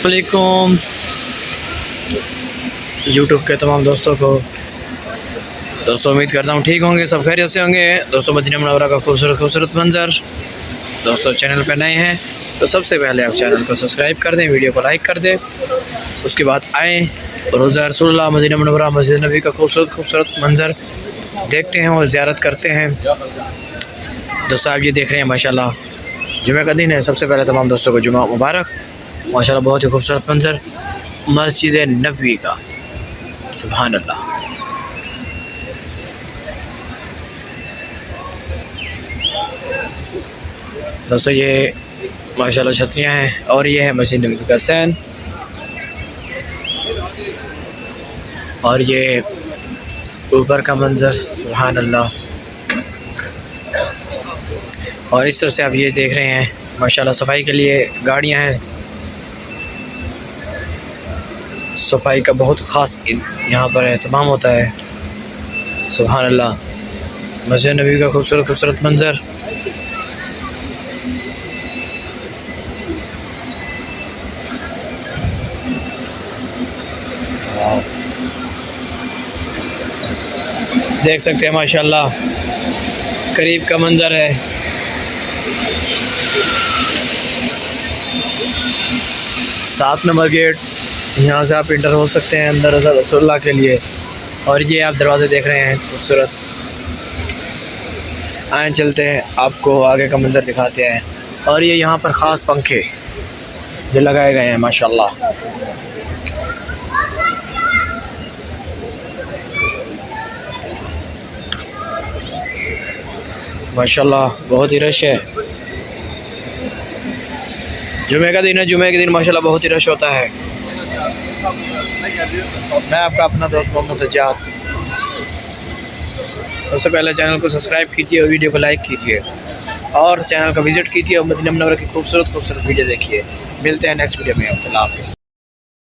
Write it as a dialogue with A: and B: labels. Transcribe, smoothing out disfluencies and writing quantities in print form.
A: वालेकुम यूट्यूब के तमाम दोस्तों को। दोस्तों उम्मीद करता हूँ ठीक होंगे, सब खैरियत से होंगे। दोस्तों मदीना मुनव्वरा का खूबसूरत मंजर। दोस्तों चैनल पर नए हैं तो सबसे पहले आप चैनल को सब्सक्राइब कर दें, वीडियो को लाइक कर दें। उसके बाद आएँ रोज़ा रसूलुल्लाह मदीना मुनव्वरा मस्जिद नबी का खूबसूरत मंजर देखते हैं और ज़ियारत करते हैं। दोस्तों आप ये देख रहे हैं माशाल्लाह जुमे का दिन है। सबसे पहले तमाम दोस्तों को जुमा मुबारक। माशाल्लाह बहुत ही खूबसूरत मंजर मस्जिद नबवी का, सुभान अल्लाह। दोस्तों ये माशाल्लाह छतरियाँ हैं और ये है मस्जिद नबवी का सैन। और ये ऊपर का मंजर, सुभान अल्लाह। और इस तरह से आप ये देख रहे हैं माशाल्लाह सफाई के लिए गाड़ियां हैं। सफाई का बहुत ख़ास यहाँ पर एहतमाम होता है, सुभान अल्लाह। मस्जिद नबी का खूबसूरत मंजर। देख सकते हैं माशाल्लाह करीब का मंजर है। सात नंबर गेट, यहाँ से आप इंटर हो सकते हैं अंदर रसूलुल्लाह के लिए। और ये आप दरवाज़े देख रहे हैं खूबसूरत। आए चलते हैं आपको आगे का मंजर दिखाते हैं। और ये यहाँ पर ख़ास पंखे जो लगाए गए हैं माशाल्लाह। माशाल्लाह बहुत ही रश है। जुमे का दिन है, जुमे के दिन माशाल्लाह बहुत ही रश होता है। मैं आपका अपना दोस्त मोहम्मद सज्जाद। सबसे पहले चैनल को सब्सक्राइब कीजिए और वीडियो को लाइक कीजिए और चैनल का विज़िट कीजिए और मदीना मुनव्वरा की खूबसूरत वीडियो देखिए। मिलते हैं नेक्स्ट वीडियो में। अल्लाह हाफ़िज़।